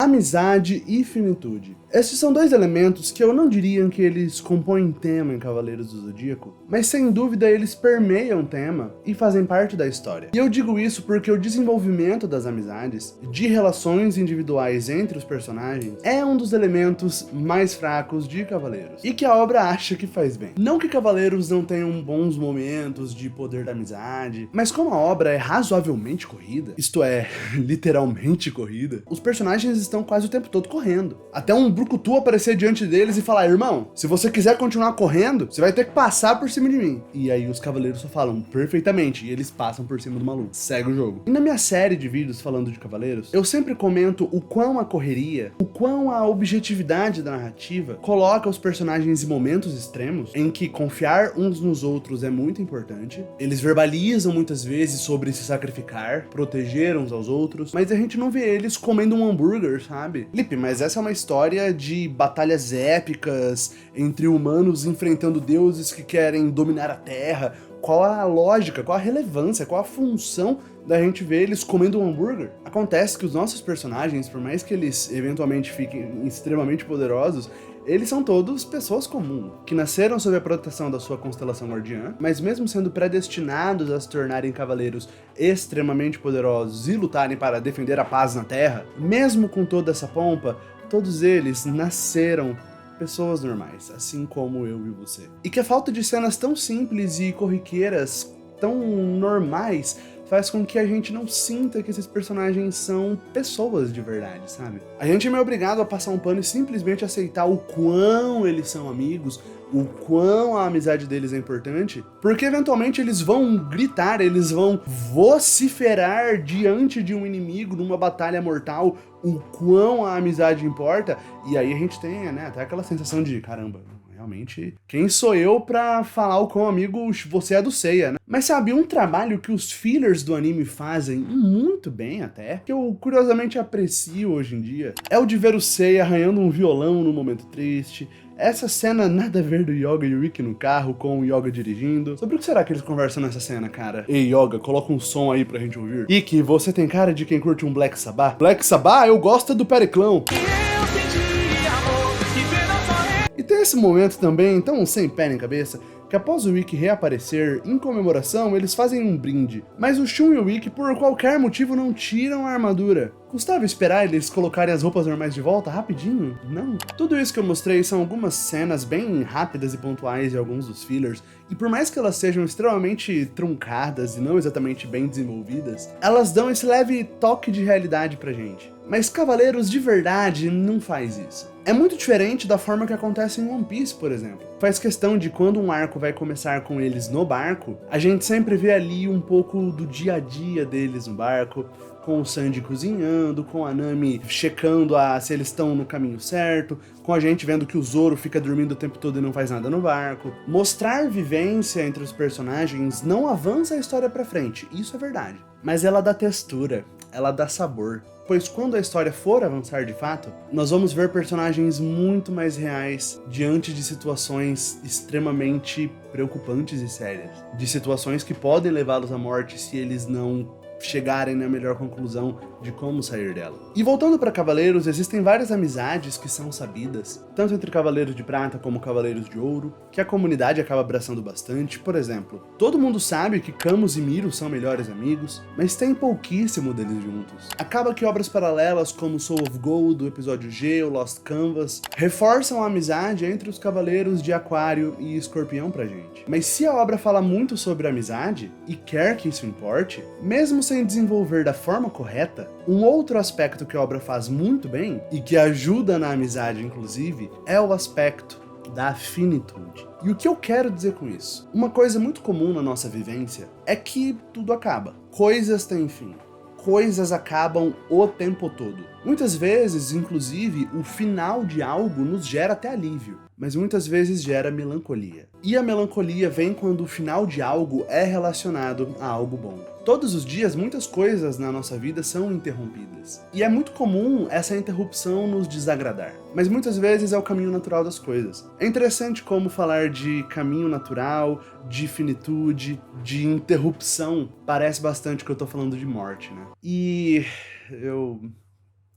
amizade e finitude. Esses são dois elementos que eu não diria que eles compõem tema em Cavaleiros do Zodíaco, mas sem dúvida eles permeiam o tema e fazem parte da história. E eu digo isso porque o desenvolvimento das amizades, de relações individuais entre os personagens, é um dos elementos mais fracos de Cavaleiros, e que a obra acha que faz bem. Não que Cavaleiros não tenham bons momentos de poder da amizade, mas como a obra é razoavelmente corrida, isto é, literalmente corrida, os personagens estão quase o tempo todo correndo. Até um Brucutu aparecer diante deles e falar: irmão, se você quiser continuar correndo, você vai ter que passar por cima de mim. E aí os cavaleiros só falam: perfeitamente, e eles passam por cima do maluco. Segue o jogo. E na minha série de vídeos falando de cavaleiros, eu sempre comento o quão a correria, o quão a objetividade da narrativa coloca os personagens em momentos extremos, em que confiar uns nos outros é muito importante. Eles verbalizam muitas vezes sobre se sacrificar, proteger uns aos outros, mas a gente não vê eles comendo um hambúrguer, sabe? Lipe, mas essa é uma história de batalhas épicas entre humanos enfrentando deuses que querem dominar a Terra. Qual a lógica, qual a relevância, qual a função da gente ver eles comendo um hambúrguer? Acontece que os nossos personagens, por mais que eles eventualmente fiquem extremamente poderosos, eles são todos pessoas comuns, que nasceram sob a proteção da sua constelação guardiã, mas mesmo sendo predestinados a se tornarem cavaleiros extremamente poderosos e lutarem para defender a paz na Terra, mesmo com toda essa pompa, todos eles nasceram pessoas normais, assim como eu e você. E que a falta de cenas tão simples e corriqueiras, tão normais, faz com que a gente não sinta que esses personagens são pessoas de verdade, sabe? A gente é meio obrigado a passar um pano e simplesmente aceitar o quão eles são amigos, o quão a amizade deles é importante, porque eventualmente eles vão gritar, eles vão vociferar diante de um inimigo numa batalha mortal o quão a amizade importa, e aí a gente tem, né, até aquela sensação de, caramba, realmente, quem sou eu pra falar o quão amigo você é do Seiya, né? Mas sabe, um trabalho que os fillers do anime fazem muito bem até, que eu curiosamente aprecio hoje em dia, é o de ver o Seiya arranhando um violão num momento triste. Essa cena nada a ver do Yoga e o Ikki no carro com o Yoga dirigindo. Sobre o que será que eles conversam nessa cena, cara? Ei, Yoga, coloca um som aí pra gente ouvir. Ikki, você tem cara de quem curte um Black Sabbath? Black Sabbath? Eu gosto do Periclão. E tem esse momento também, tão sem pé nem cabeça, que após o Ikki reaparecer, em comemoração, eles fazem um brinde. Mas o Shun e o Ikki, por qualquer motivo, não tiram a armadura. Custava esperar eles colocarem as roupas normais de volta rapidinho? Não. Tudo isso que eu mostrei são algumas cenas bem rápidas e pontuais de alguns dos fillers, e por mais que elas sejam extremamente truncadas e não exatamente bem desenvolvidas, elas dão esse leve toque de realidade pra gente. Mas Cavaleiros de verdade não faz isso. É muito diferente da forma que acontece em One Piece, por exemplo. Faz questão de quando um arco vai começar com eles no barco, a gente sempre vê ali um pouco do dia a dia deles no barco, com o Sanji cozinhando, com a Nami checando se eles estão no caminho certo, com a gente vendo que o Zoro fica dormindo o tempo todo e não faz nada no barco. Mostrar vivência entre os personagens não avança a história pra frente, isso é verdade. Mas ela dá textura, ela dá sabor. Pois quando a história for avançar de fato, nós vamos ver personagens muito mais reais diante de situações extremamente preocupantes e sérias. De situações que podem levá-los à morte se eles não chegarem na melhor conclusão de como sair dela. E voltando para Cavaleiros, existem várias amizades que são sabidas, tanto entre Cavaleiros de Prata como Cavaleiros de Ouro, que a comunidade acaba abraçando bastante. Por exemplo, todo mundo sabe que Camus e Miro são melhores amigos, mas tem pouquíssimo deles juntos. Acaba que obras paralelas como Soul of Gold, o episódio G, o Lost Canvas, reforçam a amizade entre os Cavaleiros de Aquário e Escorpião pra gente. Mas se a obra fala muito sobre amizade, e quer que isso importe, mesmo sem desenvolver da forma correta, um outro aspecto que a obra faz muito bem, e que ajuda na amizade inclusive, é o aspecto da finitude. E o que eu quero dizer com isso? Uma coisa muito comum na nossa vivência é que tudo acaba. Coisas têm fim. Coisas acabam o tempo todo. Muitas vezes, inclusive, o final de algo nos gera até alívio, mas muitas vezes gera melancolia. E a melancolia vem quando o final de algo é relacionado a algo bom. Todos os dias, muitas coisas na nossa vida são interrompidas. E é muito comum essa interrupção nos desagradar. Mas muitas vezes é o caminho natural das coisas. É interessante como falar de caminho natural, de finitude, de interrupção. Parece bastante que eu tô falando de morte, né? E eu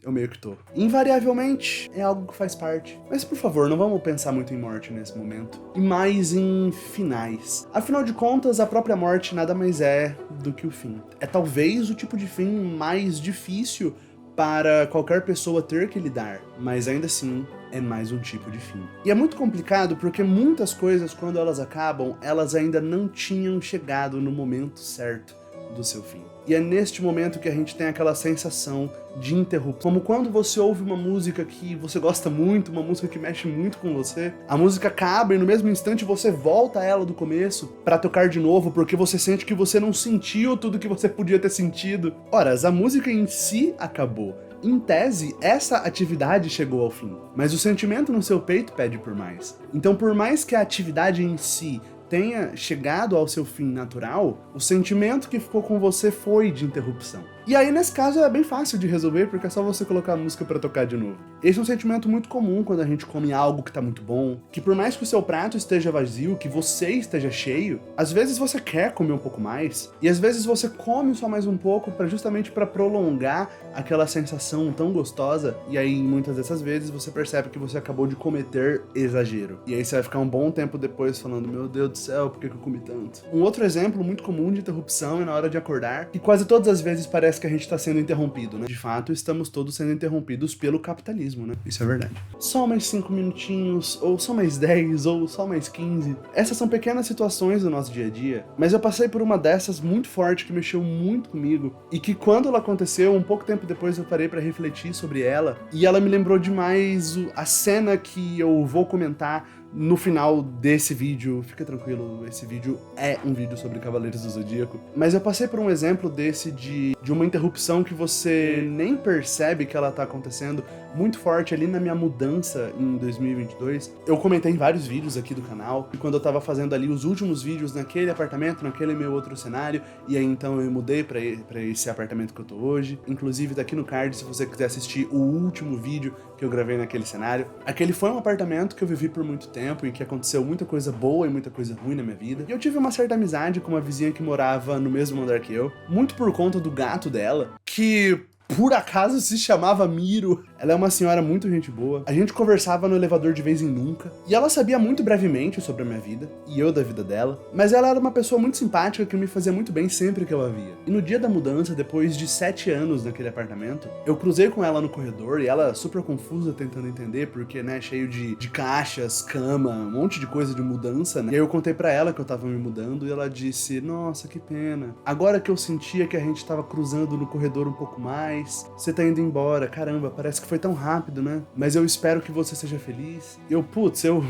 eu meio que tô. Invariavelmente, é algo que faz parte. Mas por favor, não vamos pensar muito em morte nesse momento. E mais em finais. Afinal de contas, a própria morte nada mais é do que o fim. É talvez o tipo de fim mais difícil para qualquer pessoa ter que lidar, mas ainda assim é mais um tipo de fim. E é muito complicado porque muitas coisas, quando elas acabam, elas ainda não tinham chegado no momento certo do seu fim. E é neste momento que a gente tem aquela sensação de interrupção. Como quando você ouve uma música que você gosta muito, uma música que mexe muito com você, a música acaba e no mesmo instante você volta a ela do começo pra tocar de novo, porque você sente que você não sentiu tudo que você podia ter sentido. Ora, a música em si acabou. Em tese, essa atividade chegou ao fim, mas o sentimento no seu peito pede por mais. Então, por mais que a atividade em si tenha chegado ao seu fim natural, o sentimento que ficou com você foi de interrupção. E aí, nesse caso, é bem fácil de resolver, porque é só você colocar a música pra tocar de novo. Esse é um sentimento muito comum quando a gente come algo que tá muito bom, que por mais que o seu prato esteja vazio, que você esteja cheio, às vezes você quer comer um pouco mais, e às vezes você come só mais um pouco justamente pra prolongar aquela sensação tão gostosa, e aí muitas dessas vezes você percebe que você acabou de cometer exagero. E aí você vai ficar um bom tempo depois falando, meu Deus do céu, por que eu comi tanto? Um outro exemplo muito comum de interrupção é na hora de acordar, que quase todas as vezes parece que a gente tá sendo interrompido, né? De fato, estamos todos sendo interrompidos pelo capitalismo, né? Isso é verdade. Só mais 5 minutinhos, ou só mais 10, ou só mais 15. Essas são pequenas situações do nosso dia a dia, mas eu passei por uma dessas muito forte que mexeu muito comigo, e que quando ela aconteceu, um pouco tempo depois eu parei pra refletir sobre ela, e ela me lembrou demais a cena que eu vou comentar no final desse vídeo. Fica tranquilo, esse vídeo é um vídeo sobre Cavaleiros do Zodíaco. Mas eu passei por um exemplo desse de uma interrupção que você nem percebe que ela tá acontecendo, muito forte ali na minha mudança em 2022. Eu comentei em vários vídeos aqui do canal, e quando eu tava fazendo ali os últimos vídeos naquele apartamento, naquele meu outro cenário, e aí então eu mudei pra esse apartamento que eu tô hoje. Inclusive tá aqui no card se você quiser assistir o último vídeo que eu gravei naquele cenário. Aquele foi um apartamento que eu vivi por muito tempo, em que aconteceu muita coisa boa e muita coisa ruim na minha vida. E eu tive uma certa amizade com uma vizinha que morava no mesmo andar que eu, muito por conta do gato dela, que por acaso se chamava Miro. Ela é uma senhora muito gente boa. A gente conversava no elevador de vez em nunca. E ela sabia muito brevemente sobre a minha vida, e eu da vida dela. Mas ela era uma pessoa muito simpática que me fazia muito bem sempre que eu a via. E no dia da mudança, depois de 7 anos naquele apartamento, eu cruzei com ela no corredor e ela super confusa tentando entender, porque, né, cheio de caixas, cama, um monte de coisa de mudança, né? E aí eu contei pra ela que eu tava me mudando e ela disse, nossa, que pena. Agora que eu sentia que a gente tava cruzando no corredor um pouco mais, você tá indo embora, caramba, parece que foi tão rápido, né? Mas eu espero que você seja feliz. Eu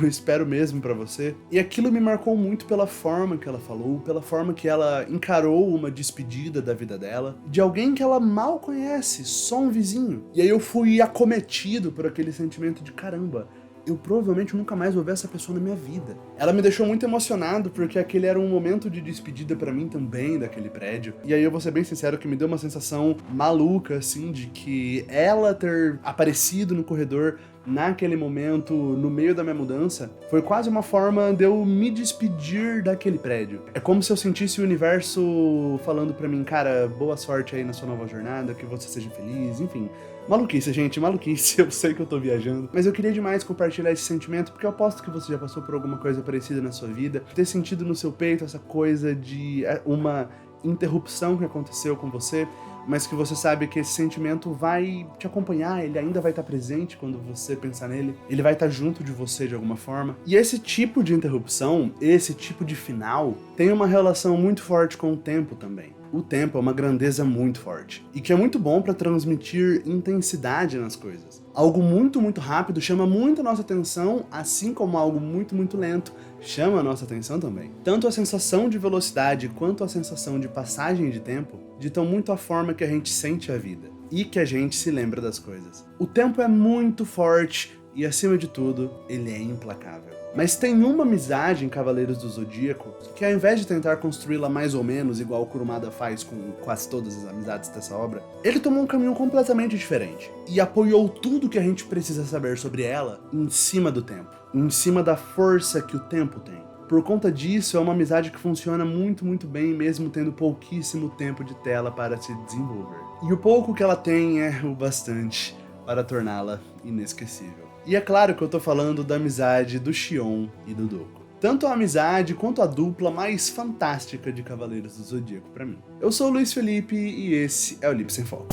espero mesmo pra você. E aquilo me marcou muito pela forma que ela falou, pela forma que ela encarou uma despedida da vida dela, de alguém que ela mal conhece, só um vizinho. E aí eu fui acometido por aquele sentimento de caramba, eu provavelmente nunca mais vou ver essa pessoa na minha vida. Ela me deixou muito emocionado, porque aquele era um momento de despedida pra mim também, daquele prédio. E aí eu vou ser bem sincero que me deu uma sensação maluca, assim, de que ela ter aparecido no corredor naquele momento, no meio da minha mudança, foi quase uma forma de eu me despedir daquele prédio. É como se eu sentisse o universo falando pra mim, cara, boa sorte aí na sua nova jornada, que você seja feliz, enfim. Maluquice, gente, maluquice, eu sei que eu tô viajando, mas eu queria demais compartilhar esse sentimento, porque eu aposto que você já passou por alguma coisa parecida na sua vida, ter sentido no seu peito essa coisa de uma interrupção que aconteceu com você, mas que você sabe que esse sentimento vai te acompanhar, ele ainda vai estar presente quando você pensar nele, ele vai estar junto de você de alguma forma. E esse tipo de interrupção, esse tipo de final, tem uma relação muito forte com o tempo também. O tempo é uma grandeza muito forte, e que é muito bom para transmitir intensidade nas coisas. Algo muito, muito rápido chama muito a nossa atenção, assim como algo muito, muito lento chama a nossa atenção também. Tanto a sensação de velocidade quanto a sensação de passagem de tempo ditam muito a forma que a gente sente a vida e que a gente se lembra das coisas. O tempo é muito forte e, acima de tudo, ele é implacável. Mas tem uma amizade em Cavaleiros do Zodíaco que, ao invés de tentar construí-la mais ou menos igual o Kurumada faz com quase todas as amizades dessa obra, ele tomou um caminho completamente diferente e apoiou tudo que a gente precisa saber sobre ela em cima do tempo, em cima da força que o tempo tem. Por conta disso, é uma amizade que funciona muito, muito bem, mesmo tendo pouquíssimo tempo de tela para se desenvolver. E o pouco que ela tem é o bastante. para torná-la inesquecível. E é claro que eu tô falando da amizade do Xion e do Doku. Tanto a amizade quanto a dupla mais fantástica de Cavaleiros do Zodíaco pra mim. Eu sou o Luiz Felipe e esse é o Lip Sem Foco.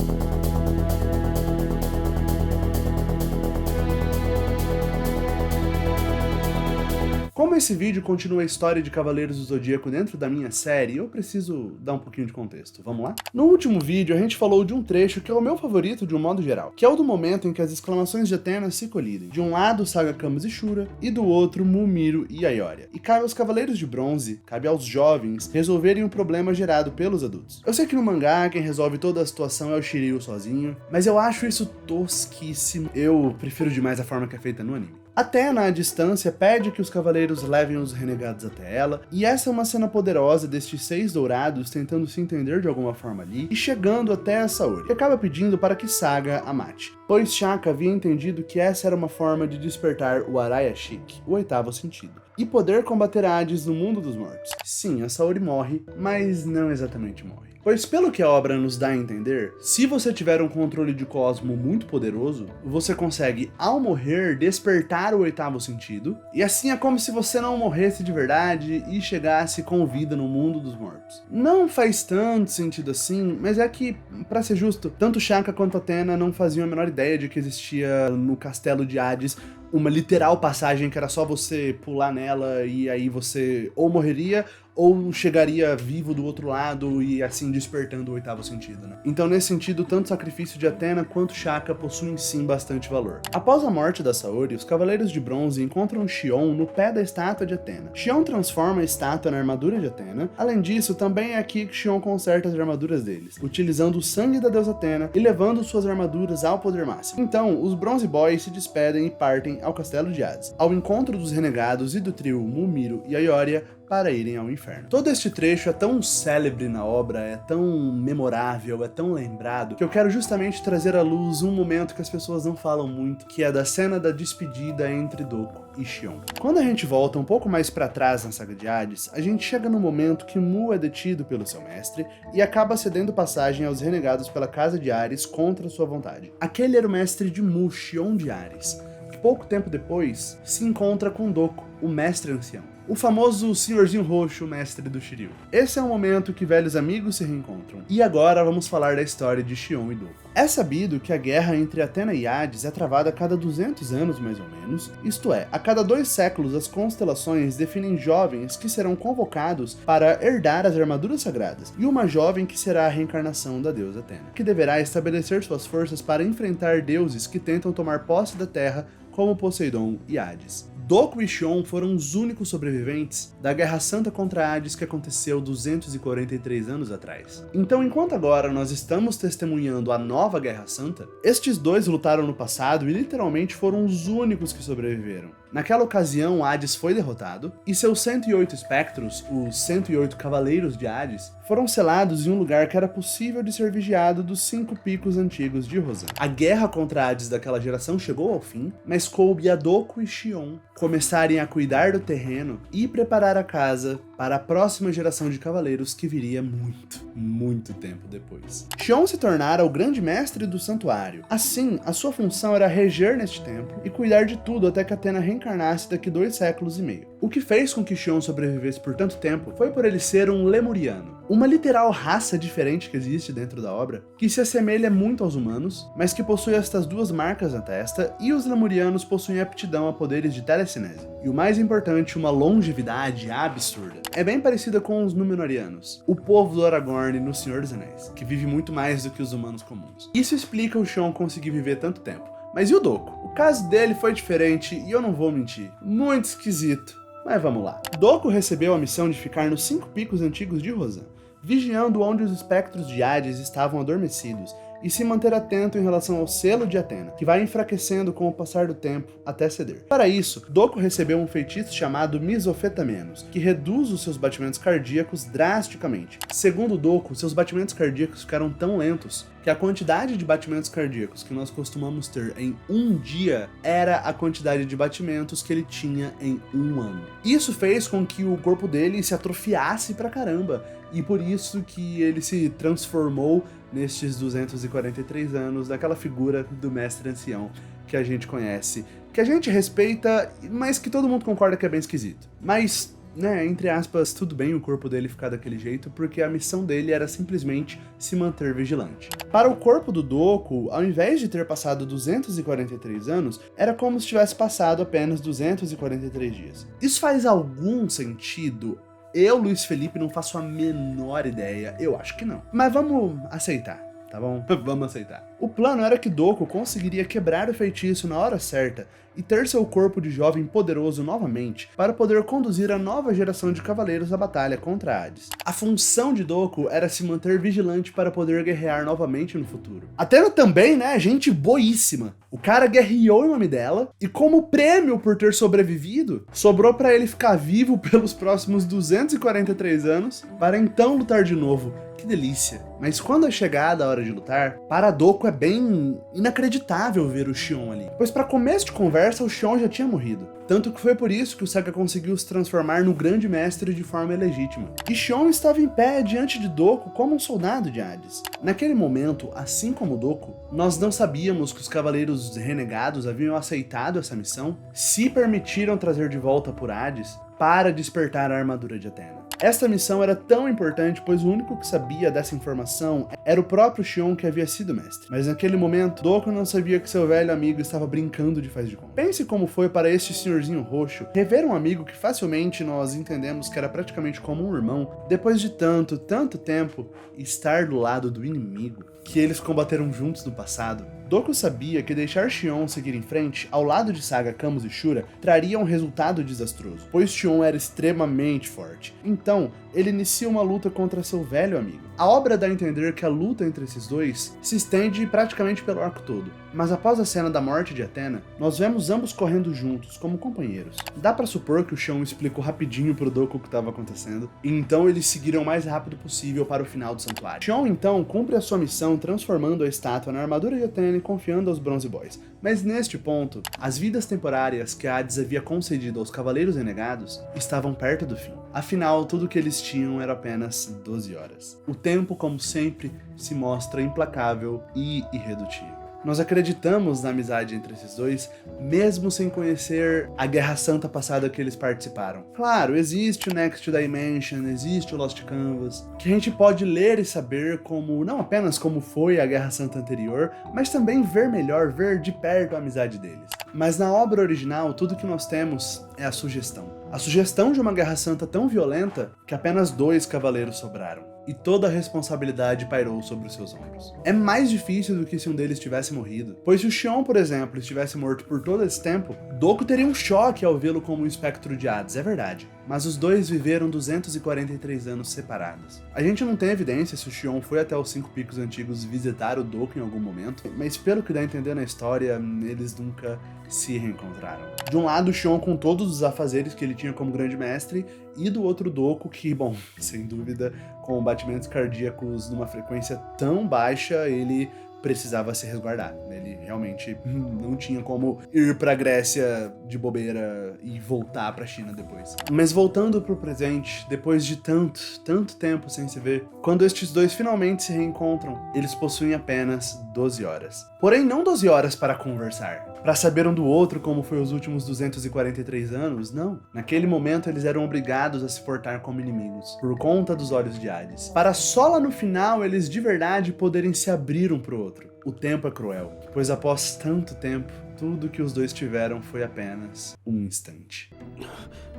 Como esse vídeo continua a história de Cavaleiros do Zodíaco dentro da minha série, eu preciso dar um pouquinho de contexto, vamos lá? No último vídeo a gente falou de um trecho que é o meu favorito de um modo geral, que é o do momento em que as exclamações de Athena se colidem. De um lado Saga Camus e Shura, e do outro Mumiro e Aioria. E cabe aos Cavaleiros de Bronze, cabe aos jovens, resolverem o problema gerado pelos adultos. Eu sei que no mangá quem resolve toda a situação é o Shiryu sozinho, mas eu acho isso tosquíssimo. Eu prefiro demais a forma que é feita no anime. Athena, à distância, pede que os cavaleiros levem os renegados até ela, e essa é uma cena poderosa destes 6 dourados tentando se entender de alguma forma ali, e chegando até a Saori, que acaba pedindo para que Saga a mate, pois Shaka havia entendido que essa era uma forma de despertar o Araya-Shiki, o 8º sentido, e poder combater Hades no mundo dos mortos. Sim, a Saori morre, mas não exatamente morre. Pois pelo que a obra nos dá a entender, se você tiver um controle de cosmo muito poderoso, você consegue, ao morrer, despertar o 8º sentido, e assim é como se você não morresse de verdade e chegasse com vida no mundo dos mortos. Não faz tanto sentido assim, mas é que, pra ser justo, tanto Shaka quanto Athena não faziam a menor ideia de que existia no castelo de Hades uma literal passagem que era só você pular nela e aí você ou morreria ou chegaria vivo do outro lado e assim despertando o 8º sentido, né? Então nesse sentido, tanto o sacrifício de Athena quanto Shaka possuem sim bastante valor. Após a morte da Saori, os Cavaleiros de Bronze encontram Xion no pé da estátua de Athena. Xion transforma a estátua na armadura de Athena. Além disso, também é aqui que Xion conserta as armaduras deles, utilizando o sangue da deusa Athena e levando suas armaduras ao poder máximo. Então, os Bronze Boys se despedem e partem ao castelo de Hades, ao encontro dos renegados e do trio Mumiro e Aioria para irem ao inferno. Todo este trecho é tão célebre na obra, é tão memorável, é tão lembrado, que eu quero justamente trazer à luz um momento que as pessoas não falam muito, que é da cena da despedida entre Doku e Xion. Quando a gente volta um pouco mais para trás na saga de Hades, a gente chega no momento que Mu é detido pelo seu mestre e acaba cedendo passagem aos renegados pela casa de Ares contra sua vontade. Aquele era o mestre de Mu, Xion de Ares, que pouco tempo depois se encontra com Doku, o mestre ancião. O famoso senhorzinho roxo, mestre do Shiryu. Esse é o momento que velhos amigos se reencontram. E agora vamos falar da história de Xion e Doku. É sabido que a guerra entre Athena e Hades é travada a cada 200 anos mais ou menos, isto é, a cada 2 séculos as constelações definem jovens que serão convocados para herdar as armaduras sagradas, e uma jovem que será a reencarnação da deusa Athena, que deverá estabelecer suas forças para enfrentar deuses que tentam tomar posse da Terra como Poseidon e Hades. Doku e Xion foram os únicos sobreviventes da Guerra Santa contra Hades que aconteceu 243 anos atrás. Então, enquanto agora nós estamos testemunhando a nova Guerra Santa, estes dois lutaram no passado e literalmente foram os únicos que sobreviveram. Naquela ocasião, Hades foi derrotado, e seus 108 espectros, os 108 Cavaleiros de Hades, foram selados em um lugar que era possível de ser vigiado dos 5 picos antigos de Rosan. A guerra contra Hades daquela geração chegou ao fim, mas coube a Doku e Xion começarem a cuidar do terreno e preparar a casa para a próxima geração de cavaleiros que viria muito tempo depois. Xion se tornara o grande mestre do santuário. Assim, a sua função era reger neste templo e cuidar de tudo até que Athena reencarnasse daqui 2 séculos e meio. O que fez com que Xion sobrevivesse por tanto tempo foi por ele ser um lemuriano, uma literal raça diferente que existe dentro da obra, que se assemelha muito aos humanos, mas que possui estas 2 marcas na testa, e os lemurianos possuem aptidão a poderes de telecinese. E o mais importante, uma longevidade absurda. É bem parecida com os Númenóreanos, o povo do Aragorn no Senhor dos Anéis, que vive muito mais do que os humanos comuns. Isso explica o Xion conseguir viver tanto tempo. Mas e o Doku? O caso dele foi diferente e eu não vou mentir, muito esquisito. Mas vamos lá. Doku recebeu a missão de ficar nos 5 picos antigos de Rosan, vigiando onde os espectros de Hades estavam adormecidos e se manter atento em relação ao selo de Athena, que vai enfraquecendo com o passar do tempo até ceder. Para isso, Doku recebeu um feitiço chamado Misofetamenos, que reduz os seus batimentos cardíacos drasticamente. Segundo Doku, seus batimentos cardíacos ficaram tão lentos que a quantidade de batimentos cardíacos que nós costumamos ter em um dia era a quantidade de batimentos que ele tinha em um ano. Isso fez com que o corpo dele se atrofiasse pra caramba, e por isso que ele se transformou nestes 243 anos daquela figura do mestre ancião que a gente conhece, que a gente respeita, mas que todo mundo concorda que é bem esquisito. Mas, né, entre aspas, tudo bem o corpo dele ficar daquele jeito, porque a missão dele era simplesmente se manter vigilante. Para o corpo do Doku, ao invés de ter passado 243 anos, era como se tivesse passado apenas 243 dias. Isso faz algum sentido? Eu, Luiz Felipe, não faço a menor ideia, eu acho que não. Mas vamos aceitar. Tá bom? Vamos aceitar. O plano era que Doku conseguiria quebrar o feitiço na hora certa e ter seu corpo de jovem poderoso novamente para poder conduzir a nova geração de cavaleiros à batalha contra Hades. A função de Doku era se manter vigilante para poder guerrear novamente no futuro. Atena também, né, gente boíssima. O cara guerreou em nome dela e como prêmio por ter sobrevivido, sobrou para ele ficar vivo pelos próximos 243 anos para então lutar de novo. Que delícia. Mas quando é chegada a hora de lutar, para Doku é bem inacreditável ver o Shion ali. Pois para começo de conversa, o Shion já tinha morrido. Tanto que foi por isso que o Saga conseguiu se transformar no grande mestre de forma ilegítima. E Shion estava em pé diante de Doku como um soldado de Hades. Naquele momento, assim como Doku, nós não sabíamos que os cavaleiros renegados haviam aceitado essa missão, se permitiram trazer de volta por Hades para despertar a armadura de Atena. Esta missão era tão importante, pois o único que sabia dessa informação era o próprio Shion, que havia sido mestre. Mas naquele momento, Doku não sabia que seu velho amigo estava brincando de faz de conta. Pense como foi para este senhorzinho roxo rever um amigo que facilmente nós entendemos que era praticamente como um irmão, depois de tanto tempo, estar do lado do inimigo que eles combateram juntos no passado. Doku sabia que deixar Shion seguir em frente, ao lado de Saga, Camus e Shura, traria um resultado desastroso, pois Shion era extremamente forte. Então, ele inicia uma luta contra seu velho amigo. A obra dá a entender que a luta entre esses dois se estende praticamente pelo arco todo, mas após a cena da morte de Atena, nós vemos ambos correndo juntos, como companheiros. Dá pra supor que o Shion explicou rapidinho pro Doku o que estava acontecendo, e então eles seguiram o mais rápido possível para o final do santuário. Shion então cumpre a sua missão transformando a estátua na armadura de Atena e confiando aos Bronze Boys. Mas neste ponto, as vidas temporárias que Hades havia concedido aos Cavaleiros Renegados estavam perto do fim. Afinal, tudo que eles tinham era apenas 12 horas. O tempo, como sempre, se mostra implacável e irredutível. Nós acreditamos na amizade entre esses dois, mesmo sem conhecer a Guerra Santa passada que eles participaram. Claro, existe o Next Dimension, existe o Lost Canvas, que a gente pode ler e saber como, não apenas como foi a Guerra Santa anterior, mas também ver melhor, ver de perto a amizade deles. Mas na obra original, tudo que nós temos é a sugestão. A sugestão de uma Guerra Santa tão violenta que apenas 2 cavaleiros sobraram. E toda a responsabilidade pairou sobre os seus ombros. É mais difícil do que se um deles tivesse morrido, pois se o Shion, por exemplo, estivesse morto por todo esse tempo, Doku teria um choque ao vê-lo como um espectro de Hades, é verdade. Mas os dois viveram 243 anos separados. A gente não tem evidência se o Shion foi até os 5 picos antigos visitar o Doku em algum momento, mas pelo que dá a entender na história, eles nunca se reencontraram. De um lado, o Shion com todos os afazeres que ele tinha como grande mestre, e do outro Doku que, bom, sem dúvida, com batimentos cardíacos numa frequência tão baixa, ele precisava se resguardar. Ele realmente não tinha como ir pra Grécia de bobeira e voltar pra China depois. Mas voltando pro presente, depois de tanto tempo sem se ver, quando estes dois finalmente se reencontram, eles possuem apenas 12 horas. Porém, não 12 horas para conversar, para saber um do outro como foi os últimos 243 anos, não. Naquele momento eles eram obrigados a se portar como inimigos, por conta dos olhos de Hades, para só lá no final eles de verdade poderem se abrir um pro outro. O tempo é cruel, pois após tanto tempo, tudo que os dois tiveram foi apenas um instante.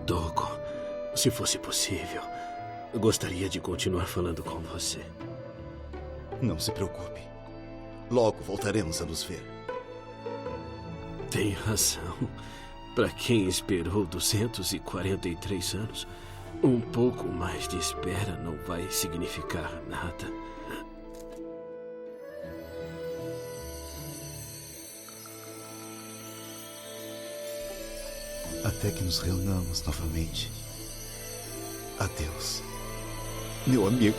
Doku, se fosse possível, eu gostaria de continuar falando com você. Não se preocupe. Logo voltaremos a nos ver. Tem razão. Para quem esperou 243 anos, um pouco mais de espera não vai significar nada. Até que nos reunamos novamente. Adeus, meu amigo.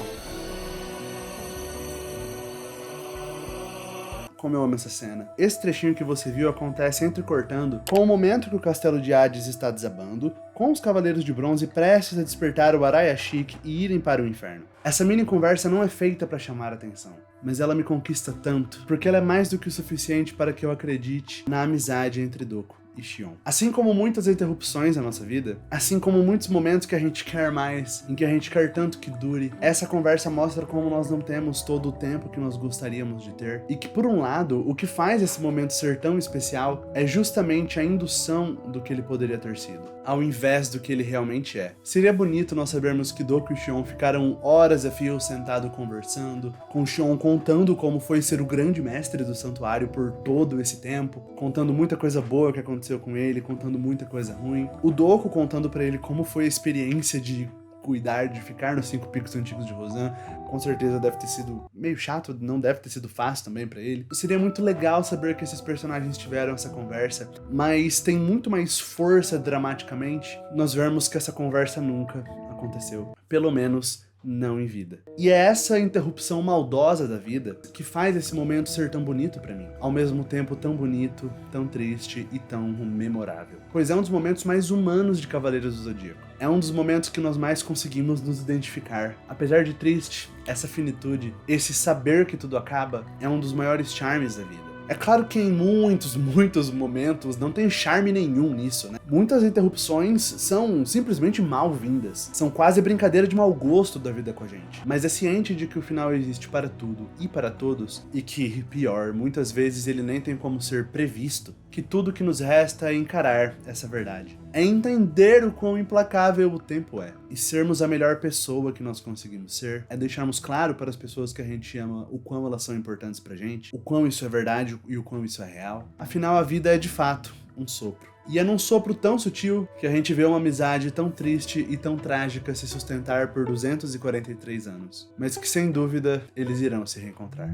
Como eu amo essa cena. Esse trechinho que você viu acontece entrecortando com o momento que o castelo de Hades está desabando, com os Cavaleiros de Bronze prestes a despertar o Araya Sheik e irem para o inferno. Essa mini conversa não é feita para chamar a atenção. mas ela me conquista tanto, porque ela é mais do que o suficiente para que eu acredite na amizade entre Doku e Shion. Assim como muitas interrupções na nossa vida, assim como muitos momentos que a gente quer mais, em que a gente quer tanto que dure, essa conversa mostra como nós não temos todo o tempo que nós gostaríamos de ter, e que por um lado, o que faz esse momento ser tão especial é justamente a indução do que ele poderia ter sido, ao invés do que ele realmente é. Seria bonito nós sabermos que Doku e Shion ficaram horas a fio sentado conversando, com Shion contando como foi ser o grande mestre do santuário por todo esse tempo, contando muita coisa boa que aconteceu com ele, contando muita coisa ruim. O Doku contando pra ele como foi a experiência de cuidar, de ficar nos 5 picos antigos de Rosan. Com certeza deve ter sido meio chato, não deve ter sido fácil também pra ele. Seria muito legal saber que esses personagens tiveram essa conversa, mas tem muito mais força dramaticamente nós vermos que essa conversa nunca aconteceu. Pelo menos não em vida. E é essa interrupção maldosa da vida que faz esse momento ser tão bonito pra mim. Ao mesmo tempo tão bonito, tão triste e tão memorável. Pois é um dos momentos mais humanos de Cavaleiros do Zodíaco. É um dos momentos que nós mais conseguimos nos identificar. Apesar de triste, essa finitude, esse saber que tudo acaba, é um dos maiores charmes da vida. É claro que em muitos momentos não tem charme nenhum nisso, né? Muitas interrupções são simplesmente mal-vindas. São quase brincadeira de mau gosto da vida com a gente. Mas é ciente de que o final existe para tudo e para todos, e que, pior, muitas vezes ele nem tem como ser previsto, que tudo que nos resta é encarar essa verdade. É entender o quão implacável o tempo é. E sermos a melhor pessoa que nós conseguimos ser. É deixarmos claro para as pessoas que a gente ama o quão elas são importantes pra gente, o quão isso é verdade e o quão isso é real. Afinal, a vida é de fato um sopro. E é num sopro tão sutil que a gente vê uma amizade tão triste e tão trágica se sustentar por 243 anos. Mas que sem dúvida eles irão se reencontrar.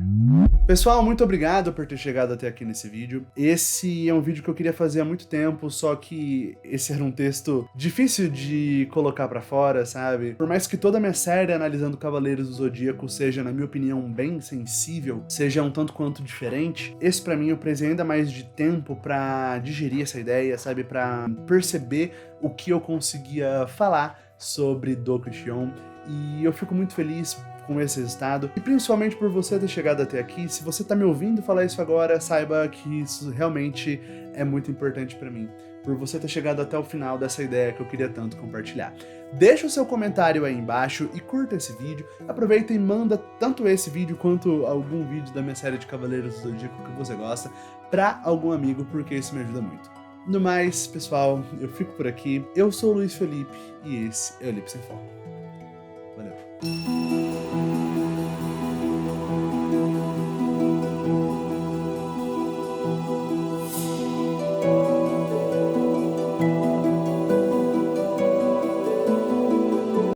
Pessoal, muito obrigado por ter chegado até aqui nesse vídeo. Esse é um vídeo que eu queria fazer há muito tempo, só que esse era um texto difícil de colocar pra fora, sabe? Por mais que toda a minha série analisando Cavaleiros do Zodíaco seja, na minha opinião, bem sensível, seja um tanto quanto diferente, esse pra mim eu precisei ainda mais de tempo pra digerir essa ideia, sabe? Pra perceber o que eu conseguia falar sobre Doku e Shion. E eu fico muito feliz com esse resultado, e principalmente por você ter chegado até aqui. Se você tá me ouvindo falar isso agora, saiba que isso realmente é muito importante pra mim, por você ter chegado até o final dessa ideia que eu queria tanto compartilhar. Deixa o seu comentário aí embaixo e curta esse vídeo. Aproveita e manda tanto esse vídeo quanto algum vídeo da minha série de Cavaleiros do Zodíaco que você gosta pra algum amigo, porque isso me ajuda muito. No mais, pessoal, eu fico por aqui. Eu sou o Luiz Felipe e esse é o Elipse em Foco. Valeu!